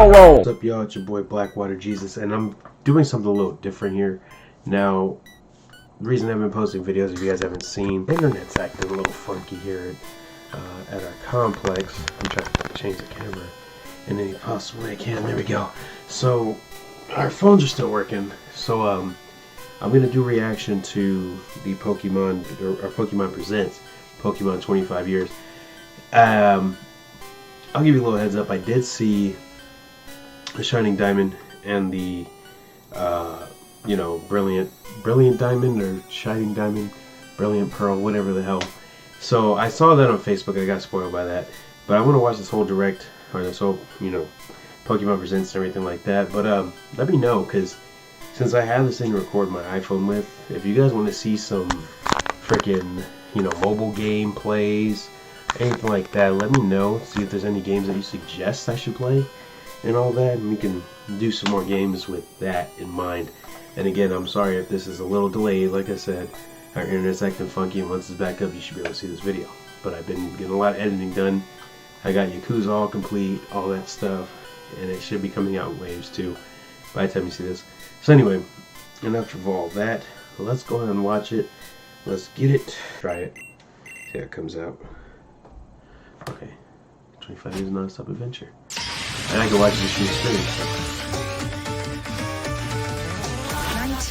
YOLO! What's up, y'all? It's your boy BlackWaterJesus, and I'm doing something a little different here. Now, the reason I've been posting videos, if you guys haven't seen, the internet's acting a little funky here at our complex. I'm trying to change the camera in any possible way I can. There we go. So, our phones are still working. So, I'm going to do a reaction to the Pokemon, or Pokemon Presents, Pokemon 25 Years. I'll give you a little heads up. I did see the Shining Diamond and the, Brilliant Diamond or Shining Diamond, Brilliant Pearl, whatever the hell. So I saw that on Facebook. I got spoiled by that. But I want to watch this whole direct, or this whole, Pokemon Presents and everything like that. But let me know, because since I have this thing to record my iPhone with, if you guys want to see some freaking, mobile game plays, anything like that, let me know. See if there's any games that you suggest I should play and all that, and we can do some more games with that in mind. And again, I'm sorry if this is a little delayed. Like I said, our internet's acting funky, and once it's back up, you should be able to see this video. But I've been getting a lot of editing done. I got Yakuza all complete, all that stuff, and it should be coming out in waves too by the time you see this. So anyway, enough of all that. Let's go ahead and watch it. Let's get it. Try it. See how it comes out. Okay, 25 years of non-stop adventure. And I can watch this from the screen.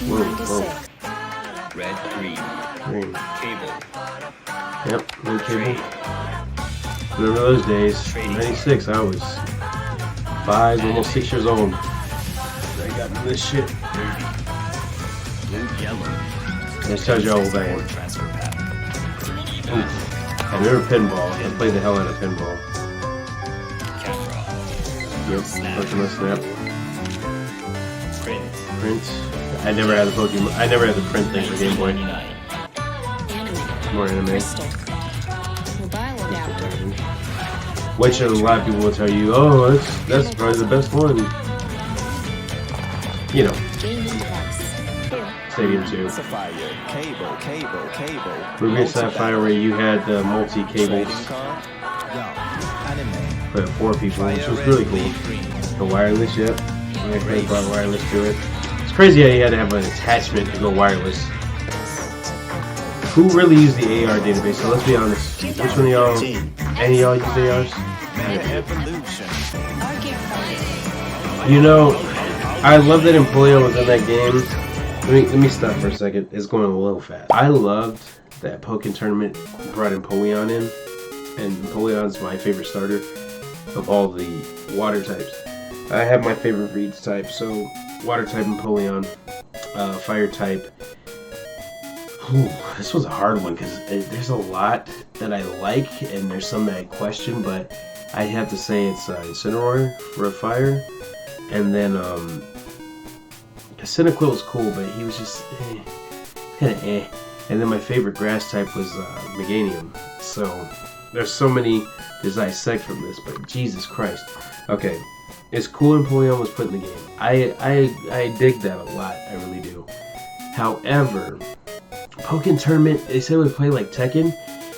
1996. Whoa. Red, green. Cable. Yep, no cable. Remember those days. 96, I was 5, almost 6 years old. I got into this shit. Blue, yellow. This tells you how old I am. Transfer pack. I remember pinball. I played the hell out of pinball. Camera. Yep, Pokemon Snap. Print. I never had the Pokemon. I never had the print thing for Game Boy. More anime. Mobile adapter. Which a lot of people will tell you, oh, that's probably the best one. Gaming device. Stadium 2. Sapphire, cable. Ruby and Sapphire, where you had the multi-cables for 4 people, which was really cool. The wireless, yep. They brought wireless to it. It's crazy how you had to have an attachment to go wireless. Who really used the AR database? So let's be honest. Which one of y'all, any of y'all use ARs? I love that Empoleon was in that game. Let me stop for a second. It's going a little fast. I loved that Pokemon tournament brought Empoleon in, and Empoleon's my favorite starter of all the water types. I have my favorite breeds type, so water type Empoleon, fire type. Ooh, this was a hard one because there's a lot that I like, and there's some that I question, but I have to say it's Incineroar for a fire, and then Cyndaquil was cool, but he was just kind of eh. And then my favorite grass type was Meganium. So there's so many to dissect from this, but Jesus Christ. Okay, it's cool Empoleon was put in the game. I dig that a lot. I really do. However, Pokemon Tournament, they said we would play like Tekken,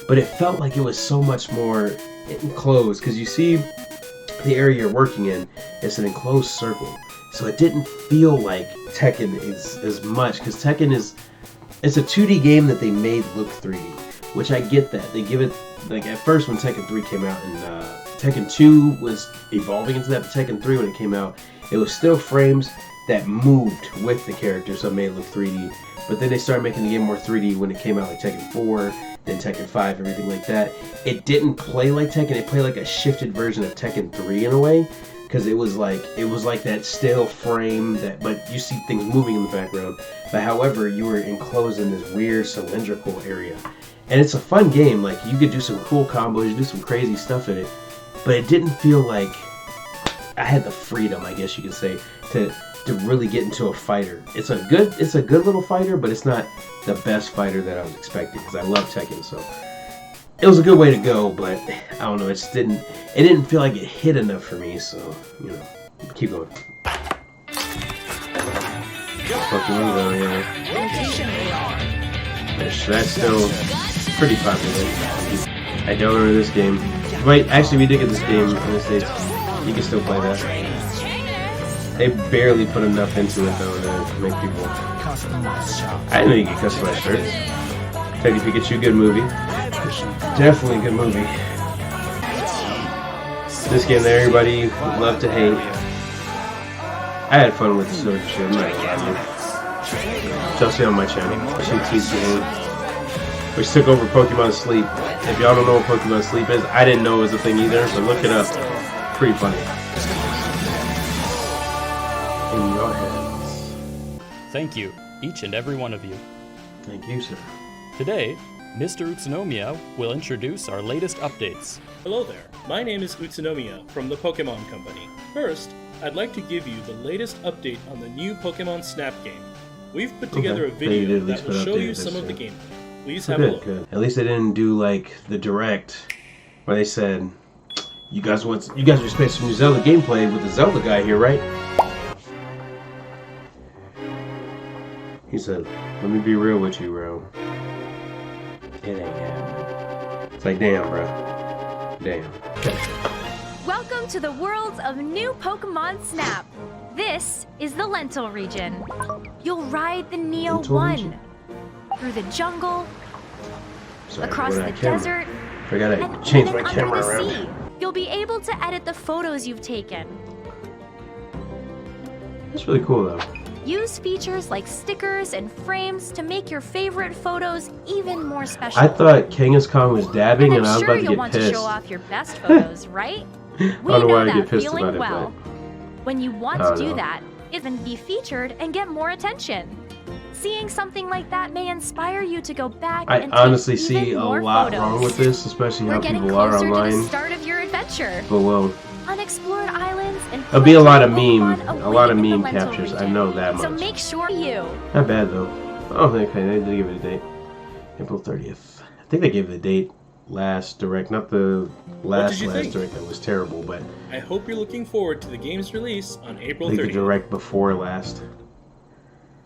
but it felt like it was so much more enclosed, because you see the area you're working in, it's an enclosed circle. So it didn't feel like Tekken is as much, because Tekken it's a 2D game that they made look 3D, which I get that. They give it, like at first when Tekken 3 came out, and Tekken 2 was evolving into that, but Tekken 3 when it came out, it was still frames that moved with the character, so it made it look 3D. But then they started making the game more 3D when it came out, like Tekken 4, then Tekken 5, everything like that. It didn't play like Tekken, it played like a shifted version of Tekken 3 in a way. Because it was like that still frame but you see things moving in the background. But however, you were enclosed in this weird cylindrical area, and it's a fun game. Like you could do some cool combos, you do some crazy stuff in it, but it didn't feel like I had the freedom, I guess you could say, to really get into a fighter. It's a good little fighter, but it's not the best fighter that I was expecting, because I love Tekken. So it was a good way to go, but I don't know, it didn't feel like it hit enough for me, so, keep going. Pokemon Go, yeah. That's still pretty popular. I don't remember this game. Wait, actually we did get this game in the States. You can still play that. They barely put enough into it though to make people. I didn't know you could customize shirts. Teddy Pikachu, good movie. Definitely a good movie. This game that everybody love to hate. I had fun with the Sword and Shield, I'm not gonna lie to you. Chelsea on my channel, watching TCA, which took over Pokemon Sleep. If y'all don't know what Pokemon Sleep is, I didn't know it was a thing either, but look it up. Pretty funny. In your hands. Thank you, each and every one of you. Thank you, sir. Today, Mr. Utsunomiya will introduce our latest updates. Hello there, my name is Utsunomiya from the Pokemon Company. First, I'd like to give you the latest update on the new Pokemon Snap game. We've put together a video that will show you some of the game. Please have a look. Good. At least they didn't do like the direct where they said, you guys expect some new Zelda gameplay with the Zelda guy here, right? He said, let me be real with you, bro. It ain't happening. It's like, damn, bro. Damn. Welcome to the world of new Pokemon Snap. This is the Lentil region. You'll ride the Neo Lentil 1 region? through the jungle, Sorry, across the desert, Forgot and I changed even my under camera the around. sea. You'll be able to edit the photos you've taken. That's really cool, though. Use features like stickers and frames to make your favorite photos even more special. I thought Kangaskhan was dabbing, and I I'm was sure about to you'll get want pissed. to show off your best photos, right? We I don't know why I that get pissed feeling about it, well. but When you want I to don't do know. that, even be featured and get more attention. Seeing something like that may inspire you to go back I and honestly take see even a more lot photos. wrong with this, especially We're how getting people are closer to the online. start of your adventure. But well, Unexplored islands and there'll be a lot of Pokemon a await lot of in the meme Lentil captures. I region. know that So much. make sure you. Not bad though. Oh, okay, they did give it a date. April 30th. I think they gave the date last direct, not the last you think? direct that was terrible, but I hope you're looking forward to the game's release on April I think the 30th. direct before last.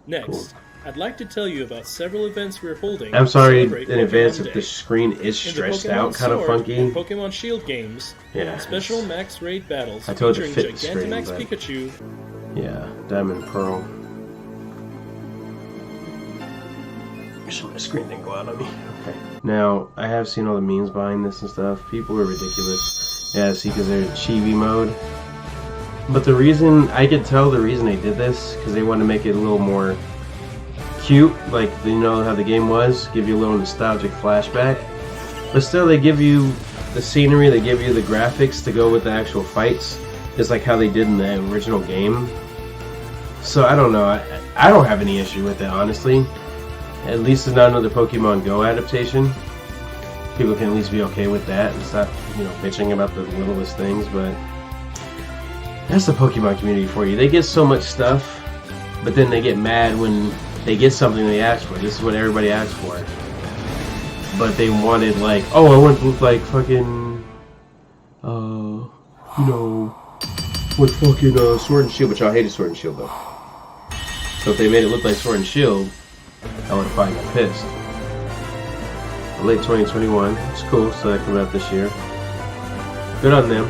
Next, Cool. I'd like to tell you about several events we're holding. I'm to sorry celebrate in advance Pokemon if the Day. screen is In the stretched Pokemon out, kind of Sword funky. and Pokemon Shield games, Yeah. special max raid battles I told you to featuring fit the screen, Gigantamax but- Pikachu, Yeah, Diamond and Pearl. So my screen didn't go out on me. Okay. Now, I have seen all the memes behind this and stuff. People are ridiculous. Yeah, see, because they're Chibi mode. But the reason, I could tell the reason they did this, because they wanted to make it a little more cute, like, you know how the game was, give you a little nostalgic flashback. But still, they give you the scenery, they give you the graphics to go with the actual fights, just like how they did in the original game. So, I don't know. I don't have any issue with it, honestly. At least it's not another Pokemon Go adaptation. People can at least be okay with that and stop, you know, bitching about the littlest things, but that's the Pokemon community for you. They get so much stuff, but then they get mad when they get something they asked for. This is what everybody asked for. But they wanted, like, oh, I want to look like fucking, you know, with fucking Sword and Shield, which I hated Sword and Shield, though. So if they made it look like Sword and Shield, I would have probably got pissed. Late 2021. It's cool, so that came out this year. Good on them.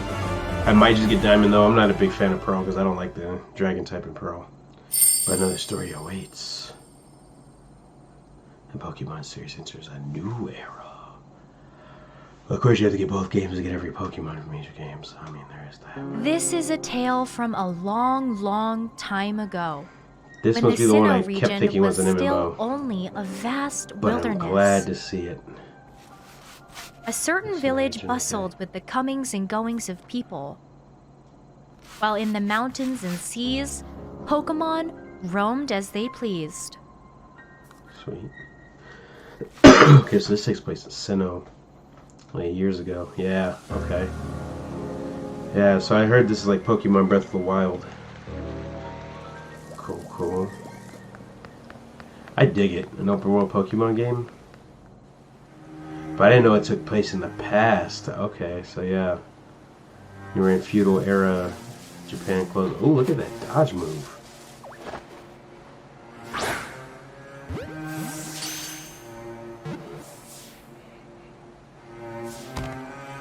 I might just get Diamond, though. I'm not a big fan of Pearl, because I don't like the Dragon type in Pearl. But another story awaits. The Pokemon series enters a new era. Well, of course, you have to get both games to get every Pokemon from major games. I mean, there is that. This is a tale from a long, long time ago. This When must the be the one I Sinnoh kept region thinking was was an still MMO. only a vast But wilderness. I'm glad to see it. A certain Sinnoh village region, bustled with the comings and goings of people. While in the mountains and seas, Pokemon roamed as they pleased. Sweet. Okay, so this takes place in Sinnoh. Like years ago. Yeah, okay. Yeah, so I heard this is like Pokemon Breath of the Wild. Cool, cool. I dig it. An open world Pokemon game. But I didn't know it took place in the past. Okay, so yeah. You were in feudal era Japan closed. Oh, look at that dodge move.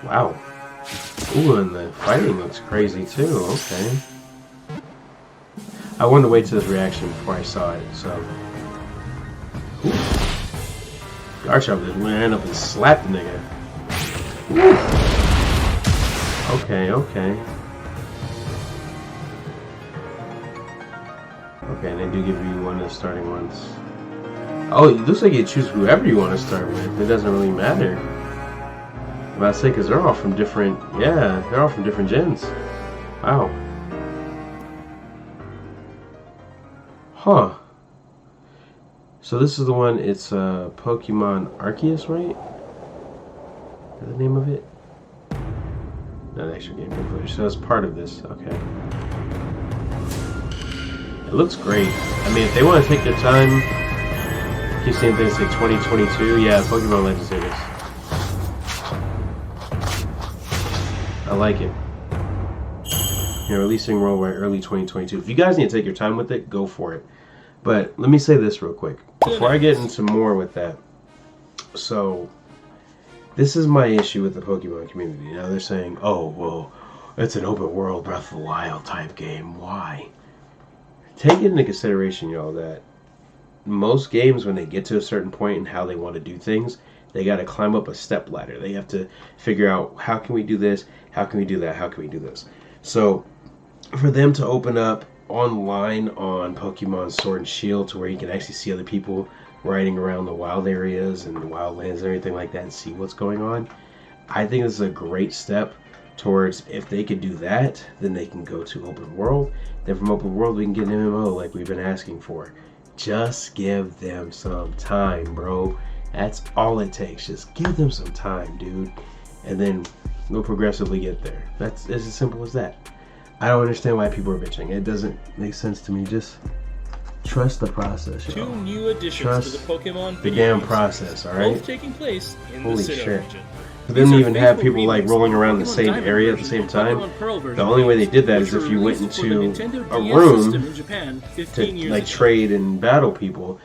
Wow. Ooh, and the fighting looks crazy too. Okay. I wanted to wait till his reaction before I saw it, so. Ooh. Garchomp just ran up and slapped the nigga. Ooh. Okay, okay. Okay, and they do give you one of the starting ones. Oh, it looks like you choose whoever you want to start with. It doesn't really matter. I'm about to say, because they're all from different, yeah, they're all from different gens. Wow. Huh. So this is the one, it's Pokemon Arceus, right? Is that the name of it? Not extra gameplay footage, so it's part of this, okay. It looks great. I mean, if they want to take their time, keep seeing things like 2022, yeah, Pokemon Legendaries. I like it. You're releasing worldwide early 2022. If you guys need to take your time with it, go for it. But let me say this real quick before I get into more with that. So, this is my issue with the Pokemon community. Now they're saying, oh, well, it's an open world Breath of the Wild type game. Why? Take it into consideration, y'all, that most games, when they get to a certain point in how they want to do things, they got to climb up a step ladder. They have to figure out, how can we do this? How can we do that? How can we do this? So, for them to open up online on Pokemon Sword and Shield to where you can actually see other people riding around the wild areas and the wildlands and everything like that and see what's going on, I think this is a great step towards, if they could do that, then they can go to open world. Then from open world, we can get an MMO like we've been asking for. Just give them some time, bro. That's all it takes. Just give them some time, dude. And then we'll progressively get there. It's as simple as that. I don't understand why people are bitching. It doesn't make sense to me. Just trust the process, y'all. 2 new additions Trust to the Pokemon the video damn games, process, alright? both taking place in Holy the Sinnoh shit. region. For them These to are even have faithful people like remakes rolling of around the Pokemon same Diamond area at the version same and time, Pokemon Pearl version the only way they did that which is were if you went released for the into Nintendo a DS room system in Japan 15 to years like ago. trade and battle people.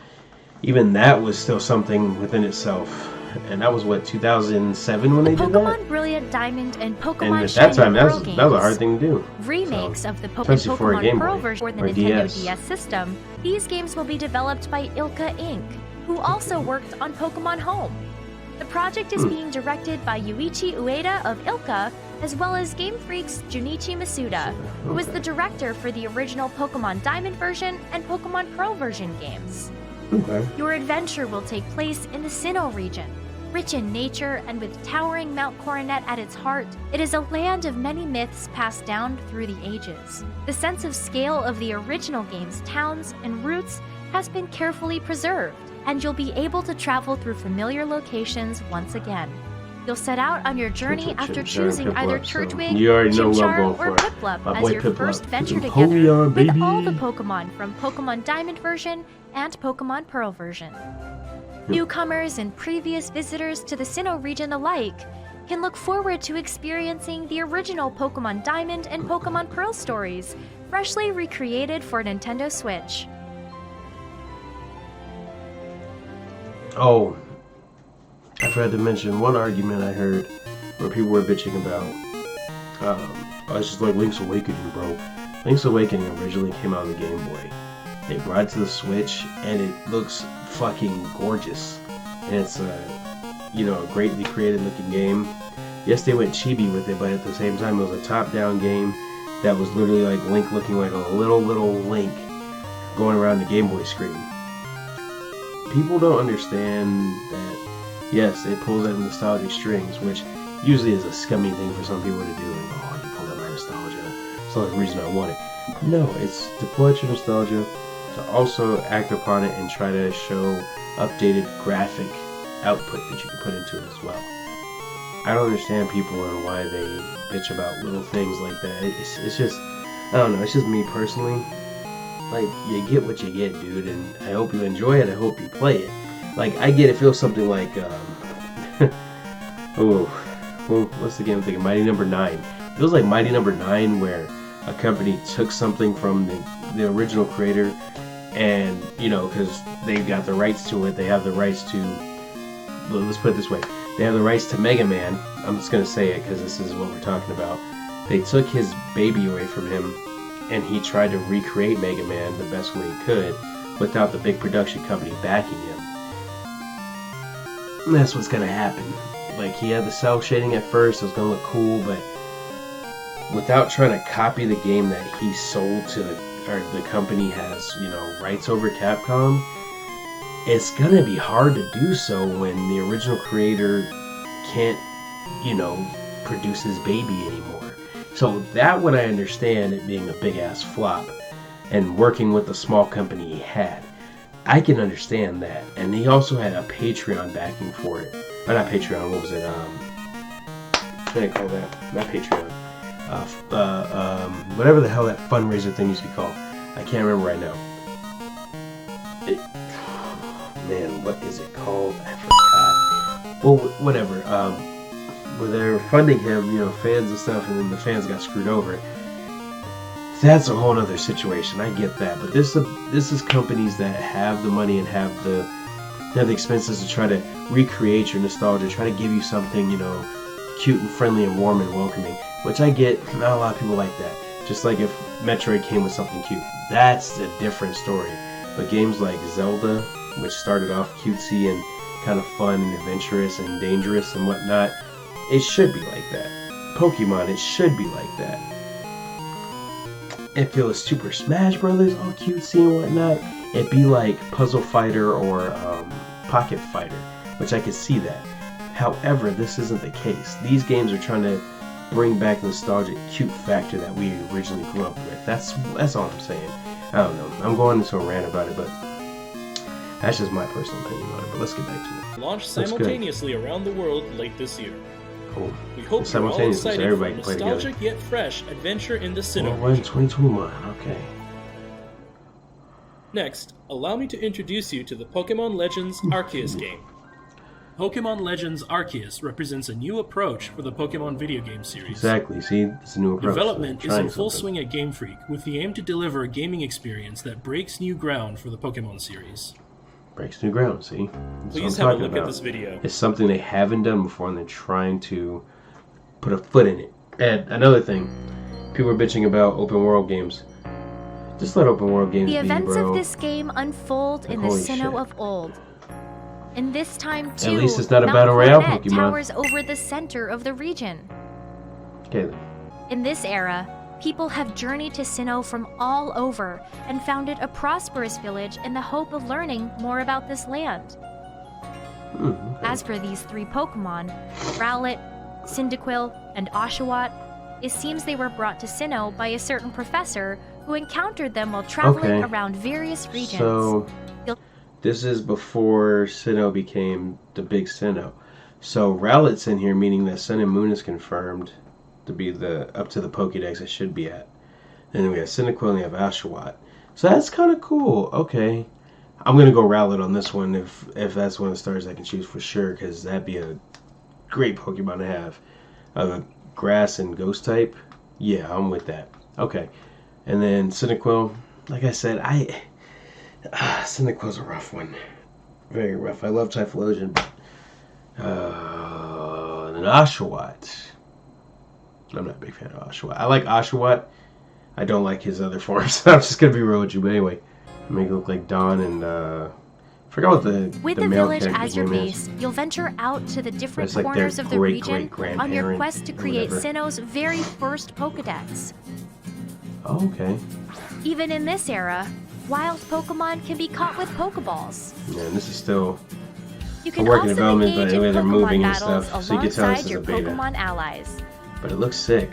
Even that was still something within itself. And that was what, 2007 when they did that? Pokemon Brilliant Diamond and Pokemon And at that Shining time, that Pearl was games, a hard thing to do. remakes So, of the especially for a Pokemon Game Pearl Boy version for the or Nintendo DS. DS system. These games will be developed by Ilka Inc., who also worked on Pokemon Home. The project is being directed by Yuichi Ueda of Ilka, as well as Game Freak's Junichi Masuda, who was the director for the original Pokemon Diamond version and Pokemon Pearl version games. Okay. Your adventure will take place in the Sinnoh region. Rich in nature and with towering Mount Coronet at its heart, it is a land of many myths passed down through the ages. The sense of scale of the original game's towns and routes has been carefully preserved, and you'll be able to travel through familiar locations once again. You'll set out on your journey after choosing either Turtwig, you already know what I'm Chimchar, going or for. Piplup My as boy your Piplup. first venture Some together Pokemon, with baby. all the Pokemon from Pokemon Diamond version and Pokemon Pearl version. Newcomers and previous visitors to the Sinnoh region alike can look forward to experiencing the original Pokemon Diamond and Pokemon Pearl stories, freshly recreated for Nintendo Switch. Oh, I forgot to mention one argument I heard where people were bitching about. It's just like Link's Awakening, bro. Link's Awakening originally came out on the Game Boy. They brought it to the Switch, and it looks fucking gorgeous. And it's a greatly created looking game. Yes, they went chibi with it, but at the same time, it was a top-down game that was literally like Link looking like a little Link going around the Game Boy screen. People don't understand that, yes, it pulls at nostalgic strings, which usually is a scummy thing for some people to do. Like, oh, you pulled at my nostalgia. It's not the reason I want it. No, it's to pull at your nostalgia, to also act upon it and try to show updated graphic output that you can put into it as well. I don't understand people and why they bitch about little things like that. It's just, I don't know, it's just me personally. Like, you get what you get, dude, and I hope you enjoy it, I hope you play it. Like, I get it feels something like, what's the game I'm thinking? Mighty Number 9. It feels like Mighty Number 9 where a company took something from the original creator and, because they've got the rights to it, they have the rights to, let's put it this way, they have the rights to Mega Man. I'm just going to say it because this is what we're talking about. They took his baby away from him and he tried to recreate Mega Man the best way he could without the big production company backing him. And that's what's gonna happen. Like, he had the cell shading at first, it was gonna look cool, but without trying to copy the game that he sold to the company has, you know, rights over Capcom, it's gonna be hard to do so when the original creator can't, you know, produce his baby anymore. So that one I understand it being a big ass flop and working with the small company he had. I can understand that. And he also had a Patreon backing for it. Or not Patreon, what was it? What do they call that? Not Patreon. Whatever the hell that fundraiser thing used to be called. I can't remember right now. Man, what is it called? I forgot. Well, whatever. Where they're funding him, you know, fans and stuff, and then the fans got screwed over. That's a whole other situation. I get that, but this is companies that have the money and have the expenses to try to recreate your nostalgia, try to give you something, you know, cute and friendly and warm and welcoming. Which I get. Not a lot of people like that. Just like if Metroid came with something cute, that's a different story. But games like Zelda, which started off cutesy and kind of fun and adventurous and dangerous and whatnot, it should be like that. Pokemon, it should be like that. If it was Super Smash Brothers, all cutesy and whatnot, it'd be like Puzzle Fighter or Pocket Fighter, which I could see that. However, this isn't the case. These games are trying to bring back the nostalgic cute factor that we originally grew up with. That's all I'm saying. I don't know. I'm going into a rant about it, but that's just my personal opinion on it. But let's get back to it. Launched simultaneously around the world late this year. Cool. We hope you're all Simultaneously, so excited for everybody a can play together. nostalgic yet fresh adventure in the Sinnoh Well, we're in region. 2021. Okay. Next, allow me to introduce you to the Pokemon Legends Arceus game. Pokemon Legends Arceus represents a new approach for the Pokemon video game series. Exactly. See, it's a new approach. Development They're is in trying full something. swing at Game Freak, with the aim to deliver a gaming experience that breaks new ground for the Pokemon series. Breaks new ground. See. That's what Please I'm have a talking look about. at this video. It's something they haven't done before, and they're trying to put a foot in it. And another thing, people are bitching about open world games. Just let open world games The be, events bro. of this game unfold in the Holy Sinnoh shit. of old. In this time, too, least it's not a Mount battle royale Coronet Pokemon. towers over the center of the region. Okay then. In this era, people have journeyed to Sinnoh from all over and founded a prosperous village in the hope of learning more about this land. Okay. As for these three Pokemon, Rowlet, Cyndaquil, and Oshawott, it seems they were brought to Sinnoh by a certain professor who encountered them while traveling Okay. around various regions. So, You'll- this is before Sinnoh became the big Sinnoh. So Rowlet's in here, meaning that Sun and Moon is confirmed to be up to the Pokédex it should be at. And then we have Cyndaquil and we have Oshawott. So that's kind of cool. Okay. I'm going to go Rowlet on this one if that's one of the stars I can choose for sure, because that'd be a great Pokemon to have. Grass and Ghost type. Yeah, I'm with that. Okay. And then Cyndaquil, like I said, Cyndaquil's a rough one. Very rough. I love Typhlosion, but and then Oshawott. I'm not a big fan of Oshawott. I like Oshawott. I don't like his other forms. I'm just gonna be real with you, but anyway, make it look like Dawn and forgot what With the the male village character's as your name is. base, you'll venture out to the different It's like their corners of the region on your great-great-grandparent quest to or create whatever. Sinnoh's very first Pokedex. Oh, okay. Even in this era, wild Pokemon can be caught with Pokeballs. Yeah, and this is still You can work in also development, but engage in anyway, they're Pokemon moving and battles stuff, so you can tell this alongside is your a beta. Pokemon allies. But it looks sick.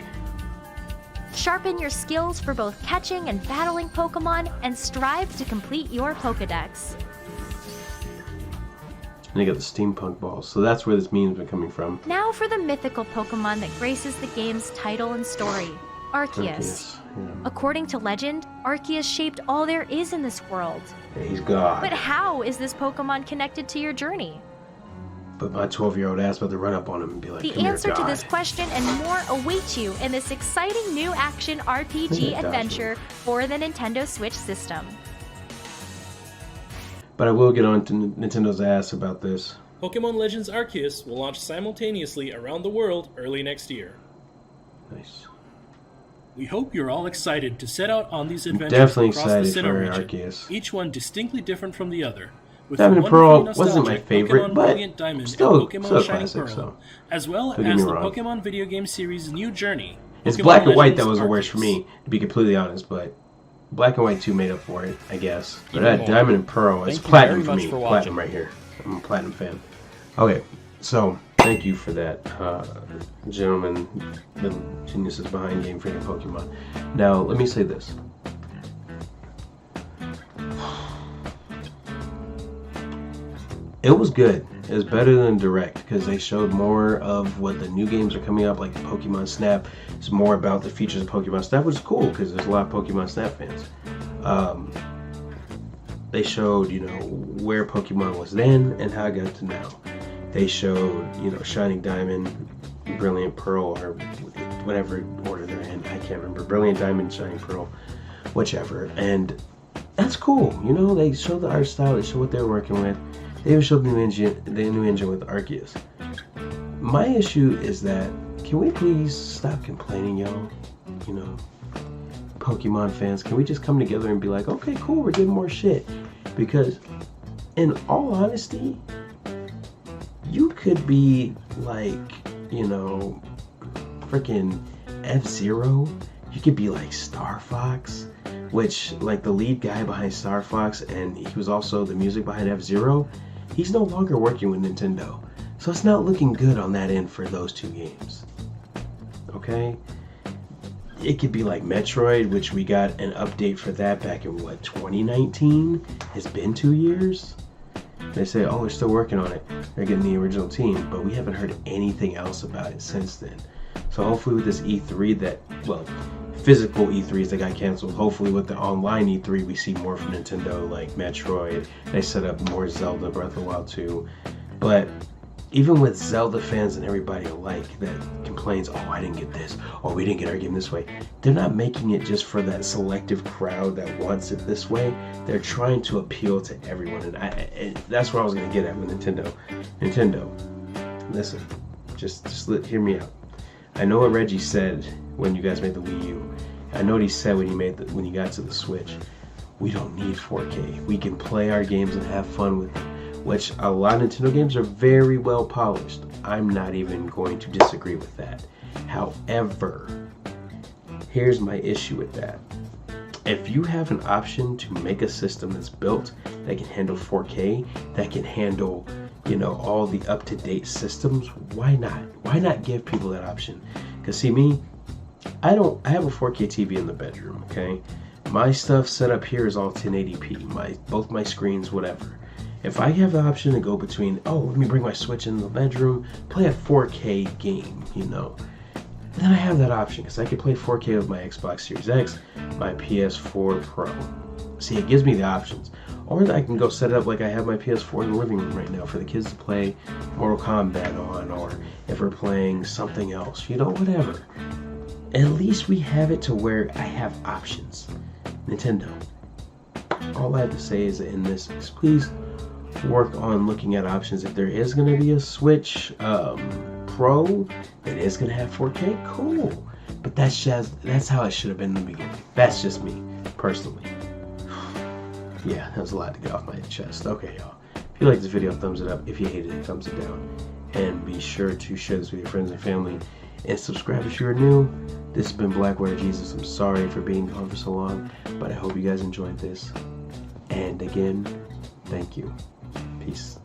Sharpen your skills for both catching and battling Pokemon, and strive to complete your Pokedex. And they got the steampunk balls, so that's where this meme's been coming from. Now for the mythical Pokemon that graces the game's title and story, Arceus. Yeah. According to legend, Arceus shaped all there is in this world. Yeah, he's God. But how is this Pokemon connected to your journey? But my 12-year-old ass about to run up on him and be like, The "Come here, answer to God." this question and more await you in this exciting new action RPG Yeah, adventure for the Nintendo Switch system. But I will get on to Nintendo's ass about this. Pokemon Legends Arceus will launch simultaneously around the world early next year. Nice. We hope you're all excited to set out on these adventures Definitely across the excited Sinnoh for region, Arceus. each one distinctly different from the other. With Diamond and wonderfully Pearl wasn't my nostalgic favorite, Pokemon but Brilliant Diamond still and Pokemon a Shining classic, Pearl, so as well don't get as me the wrong. Pokemon video game series' new journey. It's Pokemon Black and White Legends that was the worst for Arceus. me, to be completely honest, but Black and White 2 made up for it, I guess. But Even that more. Diamond and Pearl is Thank you platinum very for much me. for watching. Platinum right here. I'm a platinum fan. Okay, so thank you for that, gentlemen, the geniuses behind Game Freaking Pokemon. Now, let me say this. It was good. It was better than Direct because they showed more of what the new games are coming up, like the Pokemon Snap. It's more about the features of Pokemon Snap, which is cool because there's a lot of Pokemon Snap fans. They showed, where Pokemon was then and how it got to now. They showed, Shining Diamond, Brilliant Pearl, or whatever order they're in. I can't remember. Brilliant Diamond, Shining Pearl, whichever. And that's cool. They showed the art style. They showed what they were working with. They even showed the new engine with Arceus. My issue is that, can we please stop complaining, y'all? Pokemon fans, can we just come together and be like, okay, cool, we're getting more shit? Because, in all honesty, you could be like, freaking F-Zero. You could be like Star Fox, which, like, the lead guy behind Star Fox, and he was also the music behind F-Zero. He's no longer working with Nintendo. So it's not looking good on that end for those two games. Okay? It could be like Metroid, which we got an update for that back in, 2019? It's been 2 years? They say, oh, they're still working on it. They're getting the original team, but we haven't heard anything else about it since then. So hopefully with this E3 physical E3s that got canceled, hopefully with the online E3 we see more from Nintendo, like Metroid. They set up more Zelda Breath of the Wild 2. But even with Zelda fans and everybody alike that complains, oh, I didn't get this, or we didn't get our game this way, they're not making it just for that selective crowd that wants it this way. They're trying to appeal to everyone, and that's what I was going to get at with Nintendo. Nintendo, listen, just hear me out. I know what Reggie said when you guys made the Wii U. I know what he said when he got to the Switch. We don't need 4K. We can play our games and have fun with them. Which a lot of Nintendo games are very well polished. I'm not even going to disagree with that. However, here's my issue with that. If you have an option to make a system that's built that can handle 4K, that can handle, all the up-to-date systems, why not? Why not give people that option? Because see me, I have a 4K TV in the bedroom, okay? My stuff set up here is all 1080p, both my screens, whatever. If I have the option to go between, let me bring my Switch in the bedroom, play a 4K game, then I have that option because I can play 4K with my Xbox Series X, my PS4 Pro. See, it gives me the options. Or I can go set it up like I have my PS4 in the living room right now for the kids to play Mortal Kombat on, or if we're playing something else, whatever. At least we have it to where I have options. Nintendo, all I have to say is that in this is please work on looking at options. If there is going to be a Switch Pro that is going to have 4K, cool. But that's how it should have been in the beginning. That's just me, personally. Yeah, that was a lot to get off my chest. Okay, y'all. If you like this video, thumbs it up. If you hated it, thumbs it down. And be sure to share this with your friends and family. And subscribe if you're new. This has been BlackWaterJesus. I'm sorry for being gone for so long, but I hope you guys enjoyed this. And again, thank you. Peace.